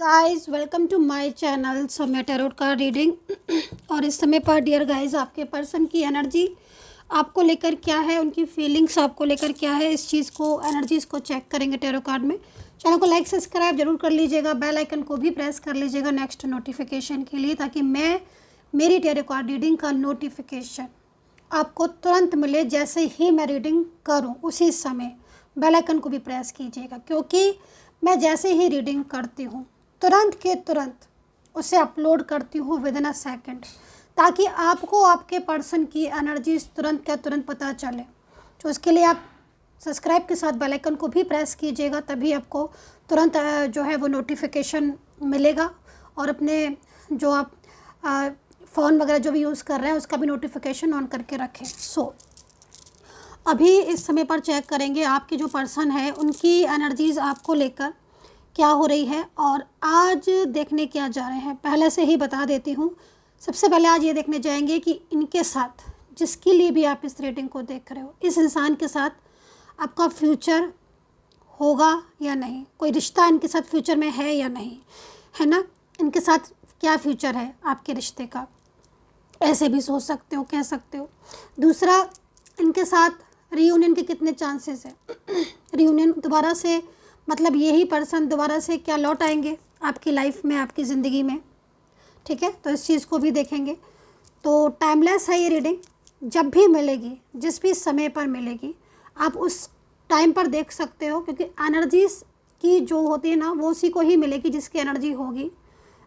Guys welcome to my channel Saumya tarot card reading. और इस समय पर डियर गाइस आपके पर्सन की एनर्जी आपको लेकर क्या है, उनकी फीलिंग्स आपको लेकर क्या है, इस चीज़ को एनर्जीज़ को चेक करेंगे टैरो कार्ड में। चैनल को लाइक सब्सक्राइब जरूर कर लीजिएगा, बेल आइकन को भी प्रेस कर लीजिएगा नेक्स्ट नोटिफिकेशन के लिए, ताकि मेरी टैरो कार्ड रीडिंग का नोटिफिकेशन आपको तुरंत मिले। जैसे ही मैं रीडिंग करूँ उसी समय बेल आइकन को भी प्रेस कीजिएगा, क्योंकि मैं जैसे ही रीडिंग करती हूँ तुरंत के तुरंत उसे अपलोड करती हूँ विदिन अ सेकेंड, ताकि आपको आपके पर्सन की एनर्जी तुरंत के तुरंत पता चले। तो उसके लिए आप सब्सक्राइब के साथ बेल आइकन को भी प्रेस कीजिएगा, तभी आपको तुरंत जो है वो नोटिफिकेशन मिलेगा। और अपने जो आप फ़ोन वगैरह जो भी यूज़ कर रहे हैं उसका भी नोटिफिकेशन ऑन करके रखें। अभी इस समय पर चेक करेंगे आपके जो पर्सन है उनकी एनर्जीज़ आपको लेकर क्या हो रही है और आज देखने क्या जा रहे हैं। पहले से ही बता देती हूँ, सबसे पहले आज ये देखने जाएंगे कि इनके साथ, जिसके लिए भी आप इस रीडिंग को देख रहे हो, इस इंसान के साथ आपका फ्यूचर होगा या नहीं, कोई रिश्ता इनके साथ फ्यूचर में है या नहीं, है ना। इनके साथ क्या फ्यूचर है आपके रिश्ते का, ऐसे भी सोच सकते हो, कह सकते हो। दूसरा, इनके साथ रीयूनियन के कितने चांसेस है, रीयूनियन दोबारा से, मतलब यही पर्सन दोबारा से क्या लौट आएंगे आपकी लाइफ में, आपकी ज़िंदगी में, ठीक है। तो इस चीज़ को भी देखेंगे। तो टाइमलेस है ये रीडिंग, जब भी मिलेगी, जिस भी समय पर मिलेगी आप उस टाइम पर देख सकते हो, क्योंकि एनर्जीज की जो होती है ना वो उसी को ही मिलेगी जिसकी एनर्जी होगी।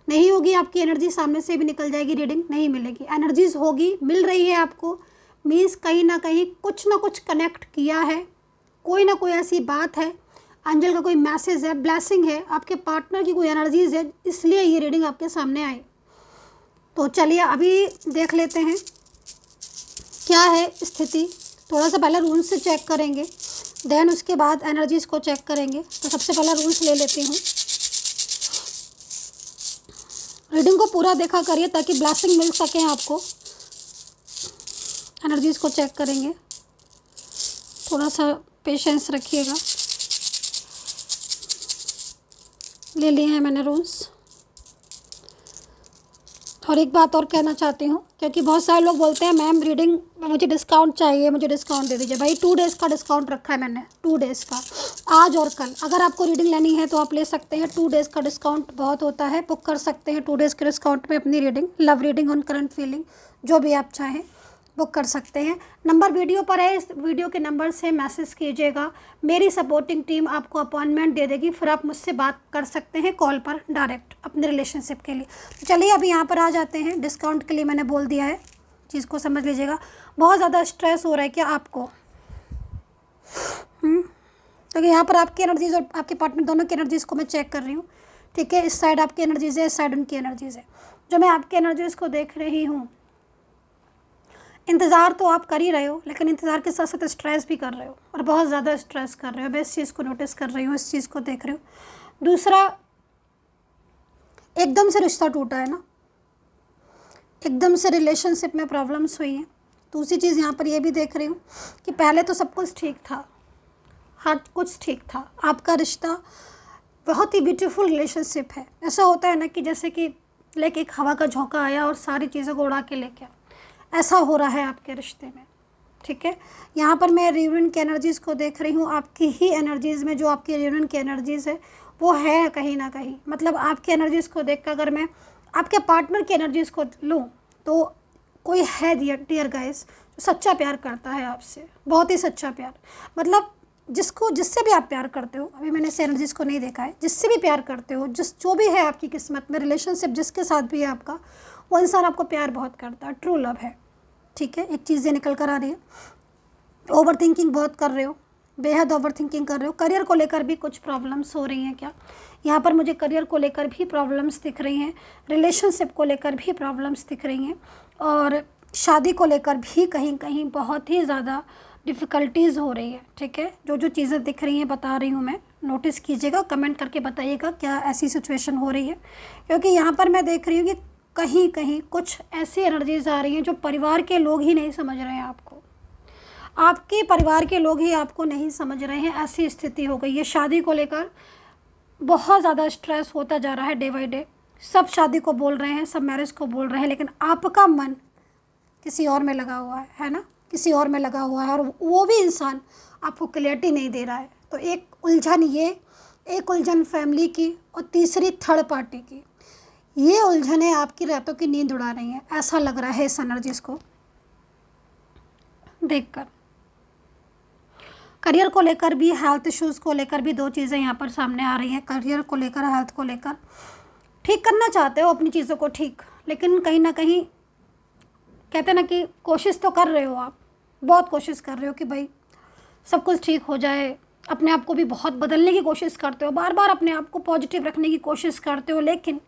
नहीं होगी आपकी एनर्जी, सामने से भी निकल जाएगी, रीडिंग नहीं मिलेगी। एनर्जीज होगी, मिल रही है आपको, मीन्स कहीं ना कहीं कुछ ना कुछ कनेक्ट किया है, कोई ना कोई ऐसी बात है, एंजल का कोई मैसेज है, ब्लेसिंग है, आपके पार्टनर की कोई एनर्जीज है, इसलिए ये रीडिंग आपके सामने आई। तो चलिए अभी देख लेते हैं क्या है स्थिति। थोड़ा सा पहले रूल्स से चेक करेंगे, देन उसके बाद एनर्जीज को चेक करेंगे। तो सबसे पहले रूल्स ले लेती हूँ। रीडिंग को पूरा देखा करिए ताकि ब्लेसिंग मिल सके आपको। एनर्जीज को चेक करेंगे, थोड़ा सा पेशेंस रखिएगा। ले लिए हैं मैंने रूल्स। और एक बात और कहना चाहती हूँ, क्योंकि बहुत सारे लोग बोलते हैं मैम रीडिंग में मुझे डिस्काउंट चाहिए, मुझे डिस्काउंट दे दीजिए। भाई 2 डेज़ का डिस्काउंट रखा है मैंने, 2 डेज़ का, आज और कल। अगर आपको रीडिंग लेनी है तो आप ले सकते हैं, 2 डेज़ का डिस्काउंट बहुत होता है, बुक कर सकते हैं 2 डेज़ के डिस्काउंट में अपनी reading, love reading on current feeling, जो भी आप चाहें बुक कर सकते हैं। नंबर वीडियो पर है, इस वीडियो के नंबर से मैसेज कीजिएगा, मेरी सपोर्टिंग टीम आपको अपॉइंटमेंट दे देगी, फिर आप मुझसे बात कर सकते हैं कॉल पर डायरेक्ट अपने रिलेशनशिप के लिए। तो चलिए अभी यहाँ पर आ जाते हैं। डिस्काउंट के लिए मैंने बोल दिया है, चीज़ को समझ लीजिएगा। बहुत ज़्यादा स्ट्रेस हो रहा है क्या आपको? तो यहाँ पर आपकी एनर्जीज़ और आपके पार्टनर दोनों की एनर्जीज़ को मैं चेक कर रही हूँ, ठीक है। इस साइड आपकी एनर्जीज़ है, इस साइड उनकी एनर्जीज़ है। जो मैं आपकी एनर्जीज़ को देख रही हूँ, इंतज़ार तो आप कर ही रहे हो, लेकिन इंतज़ार के साथ साथ स्ट्रेस भी कर रहे हो, और बहुत ज़्यादा स्ट्रेस कर रहे हो। मैं इस चीज़ को नोटिस कर रही हूँ, इस चीज़ को देख रही हूँ। दूसरा, एकदम से रिश्ता टूटा है ना, एकदम से रिलेशनशिप में प्रॉब्लम्स हुई हैं। दूसरी चीज़ यहाँ पर ये भी देख रही हूँ कि पहले तो सब कुछ ठीक था, हर कुछ ठीक था, आपका रिश्ता बहुत ही ब्यूटीफुल रिलेशनशिप है। ऐसा होता है ना कि जैसे कि लाइक एक हवा का झोंका आया और सारी चीज़ों को उड़ा के ले गया, ऐसा हो रहा है आपके रिश्ते में, ठीक है। यहाँ पर मैं रीयूनियन की एनर्जीज़ को देख रही हूँ, आपकी ही एनर्जीज़ में जो आपकी रीयूनियन की एनर्जीज़ है वो है कहीं ना कहीं। मतलब आपकी एनर्जीज़ को देख कर अगर मैं आपके पार्टनर की एनर्जीज़ को लूँ तो कोई है डियर गाइस जो सच्चा प्यार करता है आपसे, बहुत ही सच्चा प्यार। मतलब जिससे भी आप प्यार करते हो, अभी मैंने इस एनर्जीज़ को नहीं देखा है, जिससे भी प्यार करते हो, जो भी है आपकी किस्मत में, रिलेशनशिप जिसके साथ भी है आपका, वो इंसान आपको प्यार बहुत करता है, ट्रू लव है, ठीक है। एक चीज़ें निकल कर आ रही है। ओवर थिंकिंग बहुत कर रहे हो, बेहद ओवर थिंकिंग कर रहे हो। करियर को लेकर भी कुछ प्रॉब्लम्स हो रही हैं क्या? यहाँ पर मुझे करियर को लेकर भी प्रॉब्लम्स दिख रही हैं, रिलेशनशिप को लेकर भी प्रॉब्लम्स दिख रही हैं, और शादी को लेकर भी कहीं कहीं बहुत ही ज़्यादा डिफ़िकल्टीज़ हो रही है, ठीक है। जो जो चीज़ें दिख रही हैं बता रही हूँ मैं, नोटिस कीजिएगा, कमेंट करके बताइएगा क्या ऐसी सिचुएशन हो रही है। क्योंकि यहाँ पर मैं देख रही हूँ कि कहीं कहीं कुछ ऐसी एनर्जीज आ रही हैं जो परिवार के लोग ही नहीं समझ रहे हैं आपको, आपके परिवार के लोग ही आपको नहीं समझ रहे हैं, ऐसी स्थिति हो गई है। शादी को लेकर बहुत ज़्यादा स्ट्रेस होता जा रहा है डे बाई डे। सब शादी को बोल रहे हैं, सब मैरिज को बोल रहे हैं, लेकिन आपका मन किसी और में लगा हुआ है ना, किसी और में लगा हुआ है, और वो भी इंसान आपको क्लियरिटी नहीं दे रहा है। तो एक उलझन ये, एक उलझन फैमिली की, और तीसरी थर्ड पार्टी की। ये उलझनें आपकी रातों की नींद उड़ा रही हैं, ऐसा लग रहा है इस एनर्जीज को देखकर। करियर को लेकर भी, हेल्थ इश्यूज़ को लेकर भी दो चीज़ें यहाँ पर सामने आ रही हैं। करियर को लेकर, हेल्थ को लेकर ठीक करना चाहते हो अपनी चीज़ों को ठीक, लेकिन कहीं ना कहीं कहते हैं ना कि कोशिश तो कर रहे हो आप, बहुत कोशिश कर रहे हो कि भाई सब कुछ ठीक हो जाए। अपने आप को भी बहुत बदलने की कोशिश करते हो, बार बार अपने आप को पॉजिटिव रखने की कोशिश करते हो, लेकिन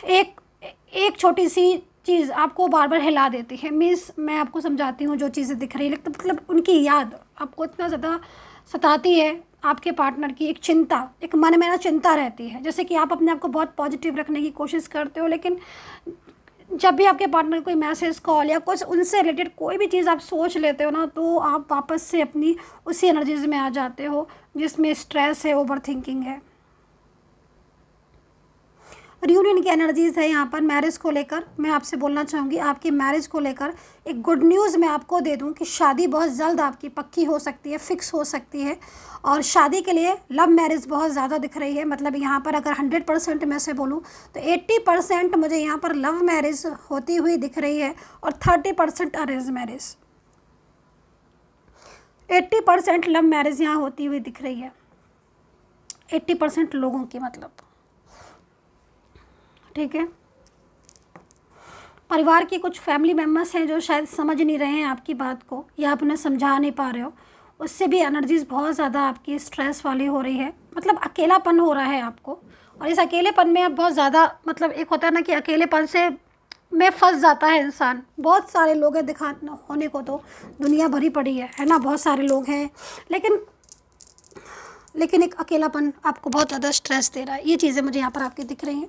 एक छोटी सी चीज़ आपको बार बार हिला देती है। मीन्स मैं आपको समझाती हूँ, जो चीज़ें दिख रही है, लेकिन मतलब उनकी याद आपको इतना ज़्यादा सताती है, आपके पार्टनर की एक चिंता, एक मन में ना चिंता रहती है। जैसे कि आप अपने आप को बहुत पॉजिटिव रखने की कोशिश करते हो, लेकिन जब भी आपके पार्टनर कोई मैसेज, कॉल या कुछ उनसे रिलेटेड कोई भी चीज़ आप सोच लेते हो ना, तो आप वापस से अपनी उसी एनर्जीज में आ जाते हो जिसमें स्ट्रेस है, ओवर थिंकिंग है। रियूनियन की एनर्जीज़ है यहाँ पर। मैरिज को लेकर मैं आपसे बोलना चाहूँगी, आपकी मैरिज को लेकर एक गुड न्यूज़ मैं आपको दे दूँ कि शादी बहुत जल्द आपकी पक्की हो सकती है, फिक्स हो सकती है। और शादी के लिए लव मैरिज बहुत ज़्यादा दिख रही है। मतलब यहाँ पर अगर 100% में से बोलूँ तो 80% मुझे यहाँ पर लव मैरिज होती हुई दिख रही है, और 30% अरेंज मैरिज। 80% लव मैरिज यहाँ होती हुई दिख रही है, 80% लोगों की, मतलब ठीक है। परिवार के कुछ फैमिली मेम्बर्स हैं जो शायद समझ नहीं रहे हैं आपकी बात को, या आप उन्हें समझा नहीं पा रहे हो, उससे भी एनर्जीज बहुत ज़्यादा आपकी स्ट्रेस वाली हो रही है। मतलब अकेलापन हो रहा है आपको, और इस अकेलेपन में आप बहुत ज़्यादा, मतलब एक होता है ना कि अकेलेपन से में फंस जाता है इंसान। बहुत सारे लोग हैं दिखा होने को, तो दुनिया भरी पड़ी है ना, बहुत सारे लोग हैं, लेकिन एक अकेलापन आपको बहुत ज़्यादा स्ट्रेस दे रहा है। ये चीज़ें मुझे यहाँ पर आपकी दिख रही हैं,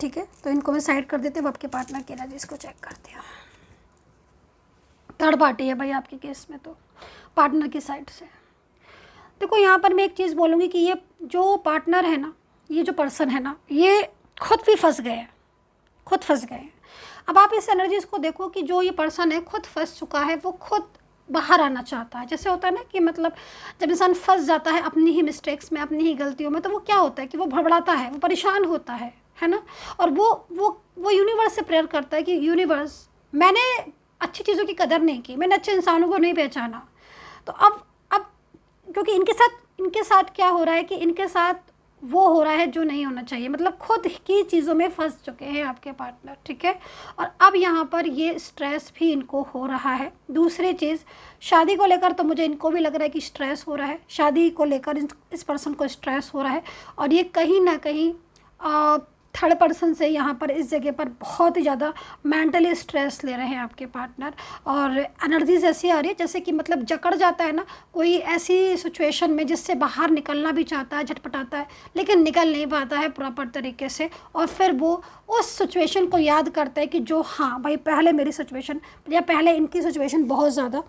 ठीक है। तो इनको मैं साइड कर देते हैं, आपके पार्टनर की एनर्जीज को चेक करते हैं। थर्ड पार्टी है भाई आपके केस में, तो पार्टनर की साइड से देखो, यहाँ पर मैं एक चीज़ बोलूँगी कि ये जो पार्टनर है ना, ये जो पर्सन है ना, ये खुद भी फंस गए हैं, खुद फंस गए हैं। अब आप इस एनर्जीज को देखो कि जो ये पर्सन है खुद फंस चुका है, वो खुद बाहर आना चाहता है। जैसे होता है ना कि मतलब जब इंसान फंस जाता है अपनी ही मिस्टेक्स में, अपनी ही गलतियों में, तो वो क्या होता है कि वो भड़बड़ाता है, वो परेशान होता है ना। और वो यूनिवर्स से प्रेयर करता है कि यूनिवर्स, मैंने अच्छी चीज़ों की कदर नहीं की, मैंने अच्छे इंसानों को नहीं पहचाना। तो अब क्योंकि इनके साथ क्या हो रहा है कि इनके साथ वो हो रहा है जो नहीं होना चाहिए। मतलब खुद की चीज़ों में फंस चुके हैं आपके पार्टनर, ठीक है। और अब यहाँ पर ये स्ट्रेस भी इनको हो रहा है। दूसरी चीज़, शादी को लेकर तो मुझे इनको भी लग रहा है कि स्ट्रेस हो रहा है, शादी को लेकर इस पर्सन को स्ट्रेस हो रहा है। और ये कहीं ना कहीं थर्ड पर्सन से यहाँ पर इस जगह पर बहुत ही ज़्यादा मेंटली स्ट्रेस ले रहे हैं आपके पार्टनर। और एनर्जीज ऐसी आ रही है जैसे कि मतलब जकड़ जाता है ना कोई ऐसी सिचुएशन में, जिससे बाहर निकलना भी चाहता है, झटपटाता है, लेकिन निकल नहीं पाता है प्रॉपर तरीके से। और फिर वो उस सिचुएशन को याद करता है कि जो, हाँ भाई, पहले मेरी सिचुएशन या पहले इनकी सिचुएशन बहुत ज़्यादा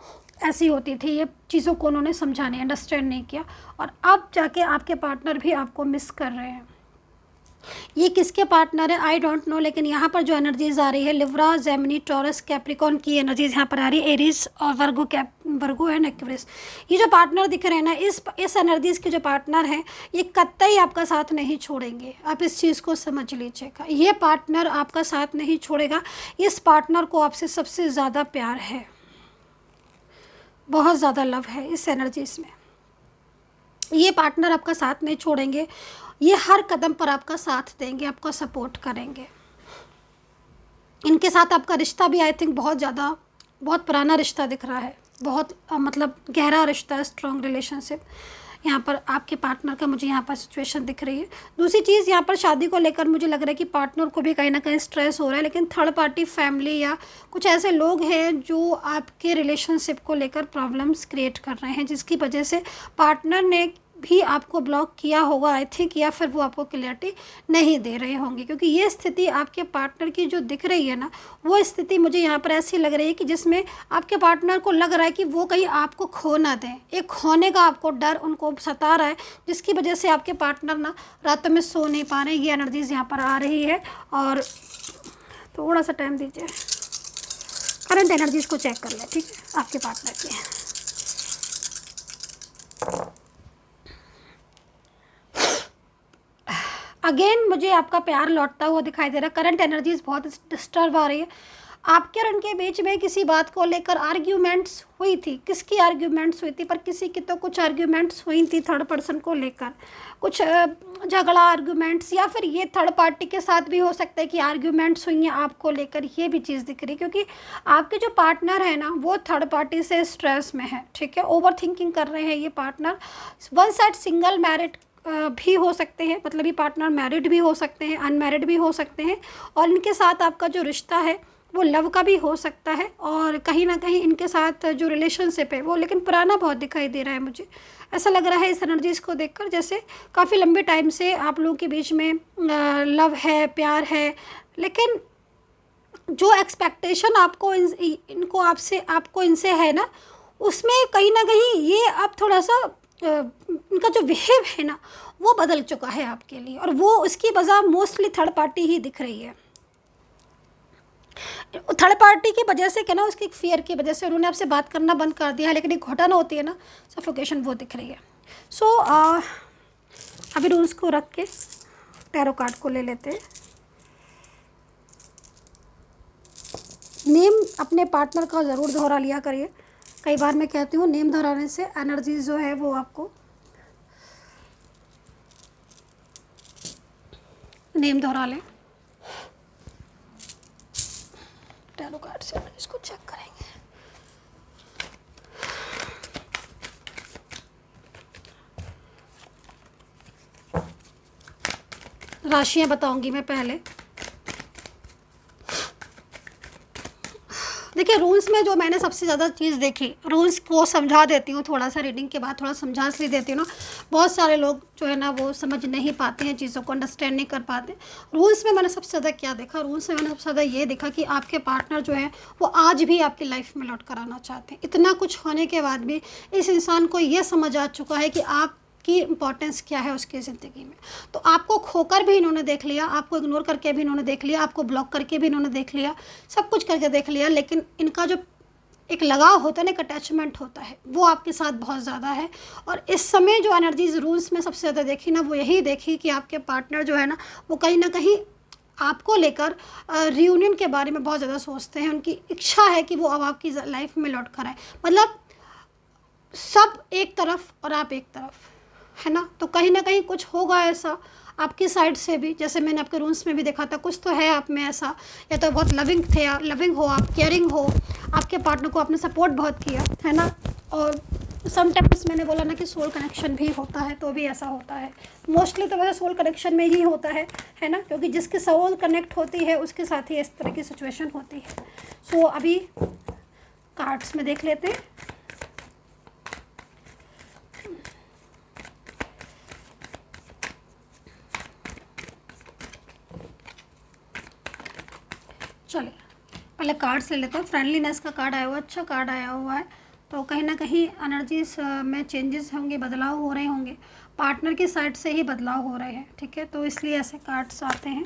ऐसी होती थी, ये चीज़ों को उन्होंने समझा नहीं, अंडरस्टैंड नहीं किया, और अब जाके आपके पार्टनर भी आपको मिस कर रहे हैं। ये किसके पार्टनर है आई डोंट नो, लेकिन यहाँ पर जो एनर्जीज आ रही है, लिब्रा, जेमिनी, टॉरस, कैप्रिकॉन की एनर्जीज यहाँ पर आ रही है, एरीज और वर्गो एंड एक्वेरियस। ये जो पार्टनर दिख रहे हैं ना, इस एनर्जीज के जो पार्टनर हैं, ये कतई आपका साथ नहीं छोड़ेंगे। आप इस चीज़ को समझ लीजिएगा, ये पार्टनर आपका साथ नहीं छोड़ेगा। इस पार्टनर को आपसे सबसे ज़्यादा प्यार है, बहुत ज़्यादा लव है इस एनर्जीज में। ये पार्टनर आपका साथ नहीं छोड़ेंगे, ये हर कदम पर आपका साथ देंगे, आपका सपोर्ट करेंगे। इनके साथ आपका रिश्ता भी आई थिंक बहुत पुराना रिश्ता दिख रहा है, बहुत मतलब गहरा रिश्ता, स्ट्रॉन्ग रिलेशनशिप यहाँ पर आपके पार्टनर का मुझे यहाँ पर सिचुएशन दिख रही है। दूसरी चीज़, यहाँ पर शादी को लेकर मुझे लग रहा है कि पार्टनर को भी कहीं ना कहीं स्ट्रेस हो रहा है, लेकिन थर्ड पार्टी फैमिली या कुछ ऐसे लोग हैं जो आपके रिलेशनशिप को लेकर प्रॉब्लम्स क्रिएट कर रहे हैं, जिसकी वजह से पार्टनर ने भी आपको ब्लॉक किया होगा आई थिंक, या फिर वो आपको क्लियरिटी नहीं दे रहे होंगे, क्योंकि ये स्थिति आपके पार्टनर की जो दिख रही है ना, वो स्थिति मुझे यहाँ पर ऐसी लग रही है कि जिसमें आपके पार्टनर को लग रहा है कि वो कहीं आपको खो ना दें। एक खोने का आपको डर उनको सता रहा है, जिसकी वजह से आपके पार्टनर ना रातों में सो नहीं पा रहे हैं। ये एनर्जीज यहाँ पर आ रही है। और थोड़ा सा टाइम दीजिए, करंट एनर्जीज को चेक कर लें, ठीक है, आपके पार्टनर की। अगेन मुझे आपका प्यार लौटता हुआ दिखाई दे रहा है। करंट एनर्जीज बहुत डिस्टर्ब आ रही है। आपके और उनके बीच में किसी बात को लेकर आर्ग्यूमेंट्स हुई थी। किसकी आर्ग्यूमेंट्स हुई थी? पर किसी की तो कुछ आर्ग्यूमेंट्स हुई थी थर्ड पर्सन को लेकर, कुछ झगड़ा आर्ग्यूमेंट्स, या फिर ये थर्ड पार्टी के साथ भी हो सकता है कि आर्ग्यूमेंट्स हुई हैं आपको लेकर। ये भी चीज़ दिख रही है, क्योंकि आपके जो पार्टनर है ना, वो थर्ड पार्टी से स्ट्रेस में है, ठीक है, ओवर थिंकिंग कर रहे हैं ये partner. One side single married भी हो सकते हैं, मतलब ये पार्टनर मैरिड भी हो सकते हैं, अनमैरिड भी हो सकते हैं, और इनके साथ आपका जो रिश्ता है वो लव का भी हो सकता है, और कहीं ना कहीं इनके साथ जो रिलेशनशिप है वो लेकिन पुराना बहुत दिखाई दे रहा है। मुझे ऐसा लग रहा है इस एनर्जीज़ को देखकर जैसे काफ़ी लंबे टाइम से आप लोगों के बीच में लव है, प्यार है, लेकिन जो एक्सपेक्टेशन आपको इनको आपको इनसे है ना, उसमें कहीं ना कहीं ये अब थोड़ा सा इनका जो बिहेव है ना वो बदल चुका है आपके लिए, और वो उसकी वजह मोस्टली थर्ड पार्टी ही दिख रही है। थर्ड पार्टी की वजह से क्या ना, उसकी फियर की वजह से उन्होंने आपसे बात करना बंद कर दिया है, लेकिन एक घटना होती है ना, सफोकेशन, वो दिख रही है। सो अभी रूल्स को रख के टैरो कार्ड को ले लेते हैं। नेम अपने पार्टनर का ज़रूर दोहरा लिया करिए। कई बार मैं कहती हूँ नेम दोहराने से एनर्जी जो है वो आपको नेम दोहरा लें। टैरो कार्ड से इसको चेक करेंगे। राशियां बताऊंगी मैं पहले। देखिए रूल्स में जो मैंने सबसे ज़्यादा चीज़ देखी, रूल्स को समझा देती हूँ थोड़ा सा, रीडिंग के बाद थोड़ा समझा इसलिए देती हूँ ना, बहुत सारे लोग जो है ना वो समझ नहीं पाते हैं, चीज़ों को अंडरस्टैंड नहीं कर पाते। रूल्स में मैंने सबसे ज़्यादा क्या देखा, रूल्स में मैंने सबसे ज़्यादा ये देखा कि आपके पार्टनर जो है वो आज भी आपकी लाइफ में लौट कर आना चाहते हैं। इतना कुछ होने के बाद भी इस इंसान को ये समझ आ चुका है कि आप की इम्पोर्टेंस क्या है उसकी ज़िंदगी में। तो आपको खोकर भी इन्होंने देख लिया, आपको इग्नोर करके भी इन्होंने देख लिया, आपको ब्लॉक करके भी इन्होंने देख लिया, सब कुछ करके देख लिया, लेकिन इनका जो एक लगाव होता है ना, एक अटैचमेंट होता है, वो आपके साथ बहुत ज़्यादा है। और इस समय जो एनर्जीज रूल्स में सबसे ज़्यादा देखी ना, वो यही देखी कि आपके पार्टनर जो है ना वो कहीं ना कहीं आपको लेकर रियूनियन के बारे में बहुत ज़्यादा सोचते हैं। उनकी इच्छा है कि वो अब आपकी लाइफ में लौट कर आए, मतलब सब एक तरफ और आप एक तरफ, है ना। तो कहीं ना कहीं कुछ होगा ऐसा आपकी साइड से भी, जैसे मैंने आपके रूल्स में भी देखा था, कुछ तो है आप में ऐसा, या तो बहुत लविंग हो आप, केयरिंग हो, आपके पार्टनर को आपने सपोर्ट बहुत किया, है ना। और समटाइम्स मैंने बोला ना कि सोल कनेक्शन भी होता है, तो भी ऐसा होता है। मोस्टली तो वैसे सोल कनेक्शन में ही होता है ना, क्योंकि जिसकी सोल कनेक्ट होती है उसके साथ ही इस तरह की सिचुएशन होती है। सो अभी कार्ड्स में देख लेते हैं। चलिए पहले कार्ड्स ले लेते हैं। फ्रेंडलीनेस का कार्ड आया हुआ, अच्छा कार्ड आया हुआ है, तो कहीं ना कहीं एनर्जीज में चेंजेस होंगे, बदलाव हो रहे होंगे, पार्टनर की साइड से ही बदलाव हो रहे हैं, ठीक है, तो इसलिए ऐसे कार्ड्स आते हैं।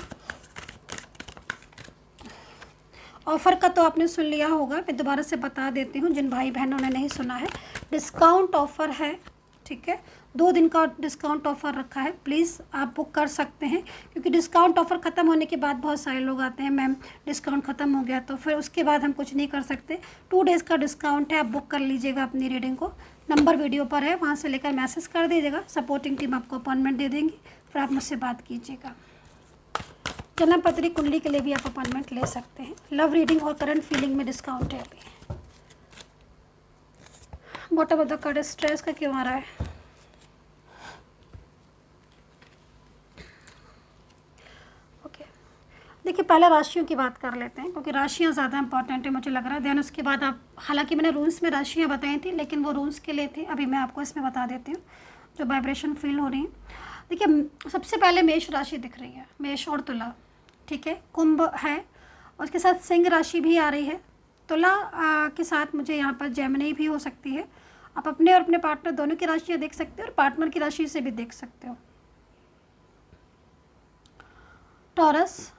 ऑफ़र का तो आपने सुन लिया होगा, मैं दोबारा से बता देती हूँ जिन भाई बहनों ने नहीं सुना है। डिस्काउंट ऑफ़र है, ठीक है, 2 दिन का डिस्काउंट ऑफ़र रखा है, प्लीज़ आप बुक कर सकते हैं, क्योंकि डिस्काउंट ऑफ़र ख़त्म होने के बाद बहुत सारे लोग आते हैं, मैम डिस्काउंट ख़त्म हो गया, तो फिर उसके बाद हम कुछ नहीं कर सकते। 2 डेज़ का डिस्काउंट है, आप बुक कर लीजिएगा अपनी रीडिंग को। नंबर वीडियो पर है, वहाँ से लेकर मैसेज कर दीजिएगा, सपोर्टिंग टीम आपको अपॉइंटमेंट दे देंगी, फिर आप मुझसे बात कीजिएगा। जन्म पत्री कुंडली के लिए भी आप अपॉइंटमेंट ले सकते हैं। लव रीडिंग और करंट फीलिंग में डिस्काउंट है अभी। मोटा मोटा कार्ड स्ट्रेस का क्यों आ रहा है? ओके, देखिए पहले राशियों की बात कर लेते हैं, क्योंकि राशियाँ ज़्यादा इंपॉर्टेंट है मुझे लग रहा है। देन उसके बाद आप, हालांकि मैंने रूल्स में राशियाँ बताई थी, लेकिन वो रूल्स के लिए थी, अभी मैं आपको इसमें बता देती हूँ। जो वाइब्रेशन फील हो रही है। देखिए सबसे पहले मेष राशि दिख रही है, मेष और तुला, ठीक है। कुंभ है और उसके साथ सिंह राशि भी आ रही है। तुला के साथ मुझे यहाँ पर जेमिनी भी हो सकती है। आप अपने और अपने पार्टनर दोनों की राशियाँ देख सकते हो और पार्टनर की राशि से भी देख सकते हो। टॉरस,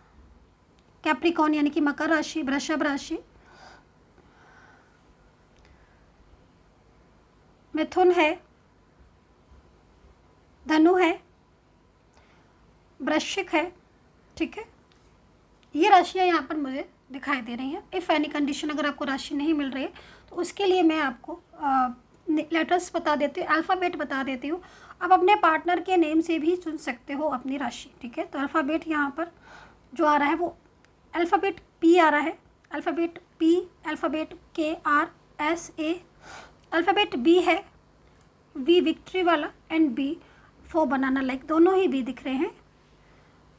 कैप्रिकॉन यानी कि मकर राशि, वृषभ राशि, मिथुन है, धनु है, वृश्चिक है, ठीक है। ये राशियाँ यहाँ पर मुझे दिखाई दे रही हैं। इफ़ एनी कंडीशन अगर आपको राशि नहीं मिल रही है तो उसके लिए मैं आपको लेटर्स बता देती हूँ, अल्फ़ाबेट बता देती हूँ। आप अपने पार्टनर के नेम से भी चुन सकते हो अपनी राशि, ठीक है। तो अल्फ़ाबेट यहाँ पर जो आ रहा है वो अल्फ़ाबेट पी आ रहा है, alphabet P, alphabet KRSA, alphabet B है, वी विक्ट्री वाला, and B for banana, like दोनों ही बी दिख रहे हैं।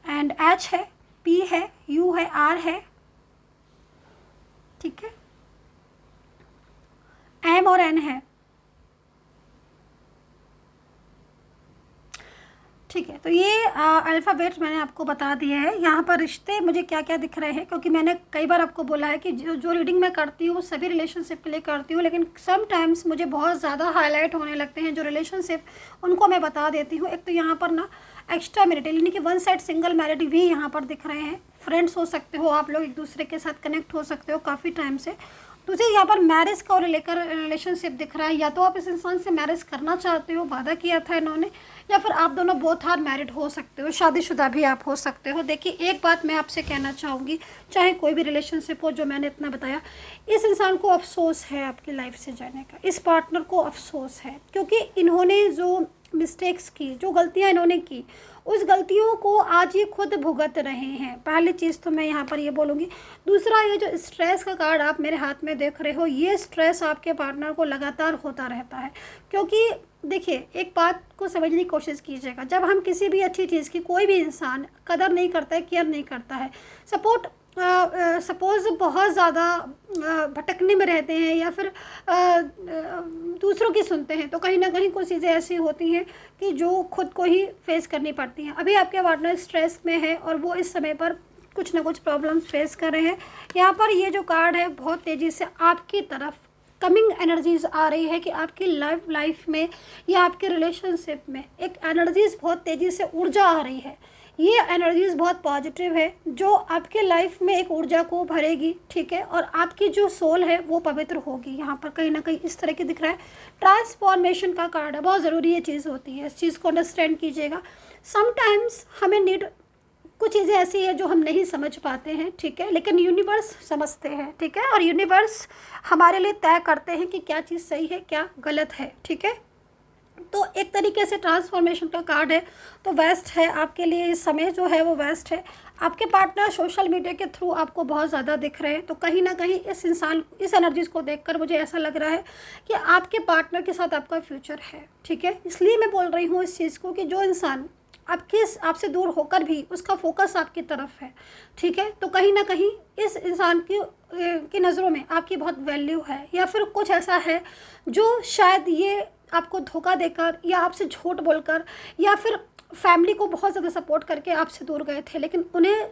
एंड H है, P है, U है, R है, ठीक है। M और N है, ठीक है। तो ये अल्फ़ाबेट मैंने आपको बता दिया है। यहाँ पर रिश्ते मुझे क्या क्या दिख रहे हैं, क्योंकि मैंने कई बार आपको बोला है कि जो रीडिंग मैं करती हूँ वो सभी रिलेशनशिप के लिए करती हूँ, लेकिन समटाइम्स मुझे बहुत ज़्यादा हाईलाइट होने लगते हैं जो रिलेशनशिप, उनको मैं बता देती हूँ। एक तो यहाँ पर ना एक्स्ट्रा मैरिटल यानी कि वन साइड सिंगल मैरिड भी यहाँ पर दिख रहे हैं। फ्रेंड्स हो सकते हो आप लोग, एक दूसरे के साथ कनेक्ट हो सकते हो काफ़ी टाइम से। दूसरी यहाँ पर मैरिज का और लेकर रिलेशनशिप दिख रहा है। या तो आप इस इंसान से मैरिज करना चाहते हो, वादा किया था इन्होंने, या फिर आप दोनों बोथ आर मैरिड हो सकते हो, शादीशुदा भी आप हो सकते हो। देखिए एक बात मैं आपसे कहना चाहूँगी, चाहे कोई भी रिलेशनशिप हो, जो मैंने इतना बताया, इस इंसान को अफसोस है आपकी लाइफ से जाने का, इस पार्टनर को अफसोस है, क्योंकि इन्होंने जो मिस्टेक्स की, जो गलतियाँ इन्होंने की, उस गलतियों को आज ये खुद भुगत रहे हैं। पहली चीज़ तो मैं यहाँ पर ये बोलूँगी। दूसरा, ये जो स्ट्रेस का कार्ड आप मेरे हाथ में देख रहे हो, ये स्ट्रेस आपके पार्टनर को लगातार होता रहता है। क्योंकि देखिए एक बात को समझने की कोशिश कीजिएगा, जब हम किसी भी अच्छी चीज़ की, कोई भी इंसान कदर नहीं करता है, केयर नहीं करता है, सपोज़ बहुत ज़्यादा भटकने में रहते हैं या फिर दूसरों की सुनते हैं, तो कहीं ना कहीं कुछ चीज़ें ऐसी होती हैं कि जो खुद को ही फेस करनी पड़ती हैं। अभी आपके पार्टनर स्ट्रेस में है और वो इस समय पर कुछ ना कुछ प्रॉब्लम्स फेस कर रहे हैं। यहाँ पर ये जो कार्ड है बहुत तेज़ी से आपकी तरफ कमिंग एनर्जीज आ रही है कि आपकी लाइफ में या आपके रिलेशनशिप में एक एनर्जीज बहुत तेज़ी से ऊर्जा आ रही है। ये एनर्जीज बहुत पॉजिटिव है जो आपके लाइफ में एक ऊर्जा को भरेगी, ठीक है। और आपकी जो सोल है वो पवित्र होगी। यहाँ पर कहीं ना कहीं इस तरह की दिख रहा है। ट्रांसफॉर्मेशन का कार्ड है, बहुत ज़रूरी ये चीज़ होती है, इस चीज़ को अंडरस्टैंड कीजिएगा। समटाइम्स हमें नीड, कुछ चीज़ें ऐसी है जो हम नहीं समझ पाते हैं, ठीक है, लेकिन यूनिवर्स समझते हैं, ठीक है। और यूनिवर्स हमारे लिए तय करते हैं कि क्या चीज़ सही है, क्या गलत है, ठीक है। तो एक तरीके से ट्रांसफॉर्मेशन का कार्ड है, तो बेस्ट है आपके लिए, इस समय जो है वो बेस्ट है। आपके पार्टनर सोशल मीडिया के थ्रू आपको बहुत ज़्यादा दिख रहे हैं, तो कहीं ना कहीं इस एनर्जीज़ को देखकर मुझे ऐसा लग रहा है कि आपके पार्टनर के साथ आपका फ्यूचर है, ठीक है। इसलिए मैं बोल रही हूँ इस चीज़ को कि जो इंसान आपसे दूर होकर भी उसका फोकस आपकी तरफ है, ठीक है, तो कहीं ना कहीं इस इंसान की नज़रों में आपकी बहुत वैल्यू है। या फिर कुछ ऐसा है जो शायद ये आपको धोखा देकर या आपसे झूठ बोलकर या फिर फैमिली को बहुत ज़्यादा सपोर्ट करके आपसे दूर गए थे, लेकिन उन्हें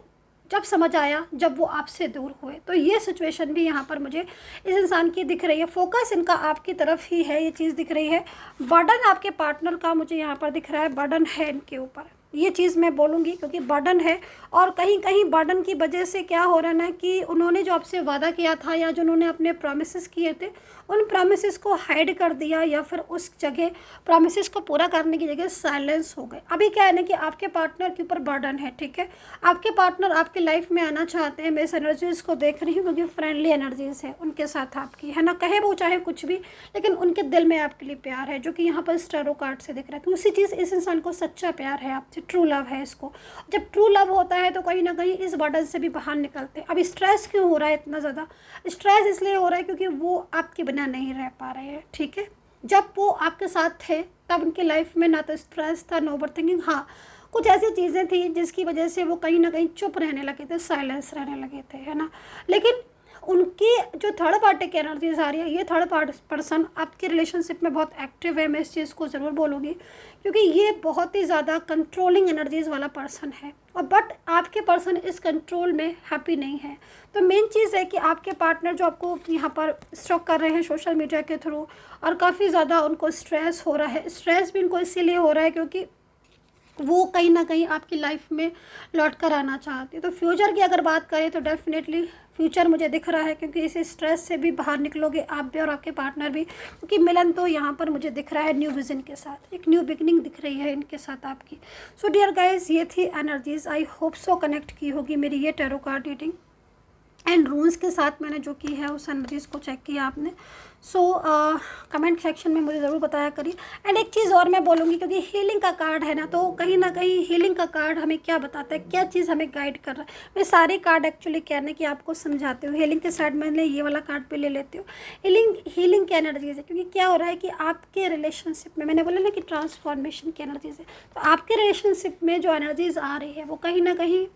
जब समझ आया, जब वो आपसे दूर हुए, तो ये सिचुएशन भी यहाँ पर मुझे इस इंसान की दिख रही है। फोकस इनका आपकी तरफ ही है, ये चीज़ दिख रही है। बर्डन आपके पार्टनर का मुझे यहाँ पर दिख रहा है, बर्डन है इनके ऊपर, ये चीज़ मैं बोलूँगी, क्योंकि बर्डन है। और कहीं कहीं बर्डन की वजह से क्या हो रहा है ना कि उन्होंने जो आपसे वादा किया था या जो उन्होंने अपने प्रॉमिसेस किए थे, उन प्रॉमिसेस को हाइड कर दिया या फिर उस जगह प्रॉमिसेस को पूरा करने की जगह साइलेंस हो गए। अभी क्या है ना कि आपके पार्टनर के ऊपर बर्डन है, ठीक है। आपके पार्टनर आपकी लाइफ में आना चाहते हैं, मैं इस एनर्जीज़ को देख रही हूँ, क्योंकि फ्रेंडली एनर्जीज़ है उनके साथ आपकी, है ना, कहे वो चाहे कुछ भी, लेकिन उनके दिल में आपके लिए प्यार है, जो कि यहाँ पर स्टैरो कार्ड से दिख रहा है। तो उसी चीज़, इस इंसान को सच्चा प्यार है आपसे, ट्रू लव है इसको। जब ट्रू लव होता है तो कहीं ना कहीं इस बर्डन से भी बाहर निकलते हैं। अब स्ट्रेस क्यों हो रहा है इतना ज़्यादा? स्ट्रेस इसलिए हो रहा है क्योंकि वो आपके बिना नहीं रह पा रहे हैं, ठीक है। जब वो आपके साथ थे तब उनकी लाइफ में ना तो स्ट्रेस था, नो ओवरथिंकिंग, हाँ कुछ ऐसी चीज़ें थी जिसकी वजह से वो कहीं ना कहीं चुप रहने लगे थे, साइलेंस रहने लगे थे, है ना। लेकिन उनकी जो थर्ड पार्टी की एनर्जीज आ रही है, ये थर्ड पर्सन आपके रिलेशनशिप में बहुत एक्टिव है, मैं इस चीज़ को ज़रूर बोलूँगी, क्योंकि ये बहुत ही ज़्यादा कंट्रोलिंग एनर्जीज वाला पर्सन है, और बट आपके पर्सन इस कंट्रोल में हैप्पी नहीं है। तो मेन चीज़ है कि आपके पार्टनर जो आपको यहाँ पर स्टॉक कर रहे हैं सोशल मीडिया के थ्रू, और काफ़ी ज़्यादा उनको स्ट्रेस हो रहा है। स्ट्रेस भी उनको इसीलिए हो रहा है क्योंकि वो कहीं ना कहीं आपकी लाइफ में लौट कर आना चाहते हैं। तो फ्यूचर की अगर बात करें तो डेफिनेटली फ्यूचर मुझे दिख रहा है, क्योंकि इस स्ट्रेस से भी बाहर निकलोगे आप भी और आपके पार्टनर भी, क्योंकि मिलन तो यहाँ पर मुझे दिख रहा है न्यू विजन के साथ, एक न्यू बिगनिंग दिख रही है इनके साथ आपकी। सो डियर गाइज, ये थी एनर्जीज, आई होप सो कनेक्ट की होगी मेरी ये टैरो कार्ड रीडिंग, एंड रून्स के साथ मैंने जो की है उस एनर्जीज़ को चेक किया आपने। सो कमेंट सेक्शन में मुझे ज़रूर बताया करिए। एंड एक चीज़ और मैं बोलूँगी, क्योंकि हीलिंग का कार्ड है ना, तो कहीं ना कहीं हीलिंग का कार्ड हमें क्या बताता है, क्या चीज़ हमें गाइड कर रहा है। मैं सारे कार्ड एक्चुअली कहने की आपको समझाती हूँ। हीलिंग के साइड मैंने ये वाला कार्ड पे ले लेती हूँ। हीलिंग की एनर्जीज़ है, क्योंकि क्या हो रहा है कि आपके रिलेशनशिप में, मैंने बोला ना कि ट्रांसफॉर्मेशन की एनर्जीज़ है, तो आपके रिलेशनशिप में जो एनर्जीज़ आ रही है वो कहीं ना कहीं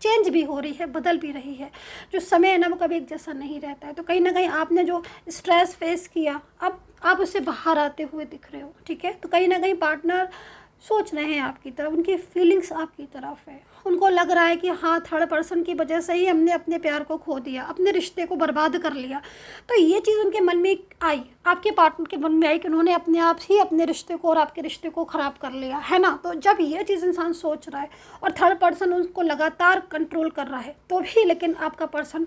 चेंज भी हो रही है, बदल भी रही है। जो समय है ना वो कभी एक जैसा नहीं रहता है। तो कहीं ना कहीं आपने जो स्ट्रेस फेस किया, अब आप उससे बाहर आते हुए दिख रहे हो, ठीक है। तो कहीं ना कहीं पार्टनर सोच रहे हैं आपकी तरफ, उनकी फीलिंग्स आपकी तरफ है, उनको लग रहा है कि हाँ, थर्ड पर्सन की वजह से ही हमने अपने प्यार को खो दिया, अपने रिश्ते को बर्बाद कर लिया। तो ये चीज़ उनके मन में आई, आपके पार्टनर के मन में आई कि उन्होंने अपने आप ही अपने रिश्ते को और आपके रिश्ते को ख़राब कर लिया है ना। तो जब ये चीज़ इंसान सोच रहा है और थर्ड पर्सन उसको लगातार कंट्रोल कर रहा है, तो भी लेकिन आपका पर्सन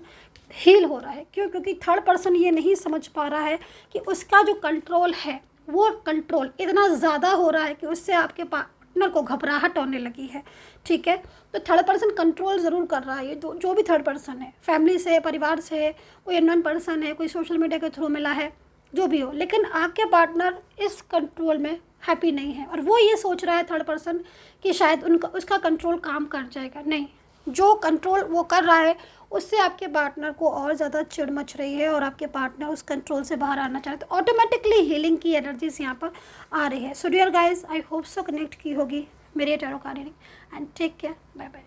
हील हो रहा है। क्यों? क्योंकि थर्ड पर्सन ये नहीं समझ पा रहा है कि उसका जो कंट्रोल है वो कंट्रोल इतना ज़्यादा हो रहा है कि उससे आपके पार्टनर को घबराहट होने लगी है, ठीक है। तो थर्ड पर्सन कंट्रोल ज़रूर कर रहा है। ये जो भी थर्ड पर्सन है, फैमिली से, परिवार से, कोई अननोन पर्सन है, कोई सोशल मीडिया के थ्रू मिला है, जो भी हो, लेकिन आपके पार्टनर इस कंट्रोल में हैप्पी नहीं है, और वो ये सोच रहा है थर्ड पर्सन कि शायद उसका कंट्रोल काम कर जाएगा। नहीं, जो कंट्रोल वो कर रहा है उससे आपके पार्टनर को और ज़्यादा चिढ़ मच रही है, और आपके पार्टनर उस कंट्रोल से बाहर आना चाहते हैं। तो ऑटोमेटिकली हीलिंग की एनर्जीज यहाँ पर आ रही है। So dear guys, I hope so connect की होगी मेरे tarot card reading, and take care, bye bye.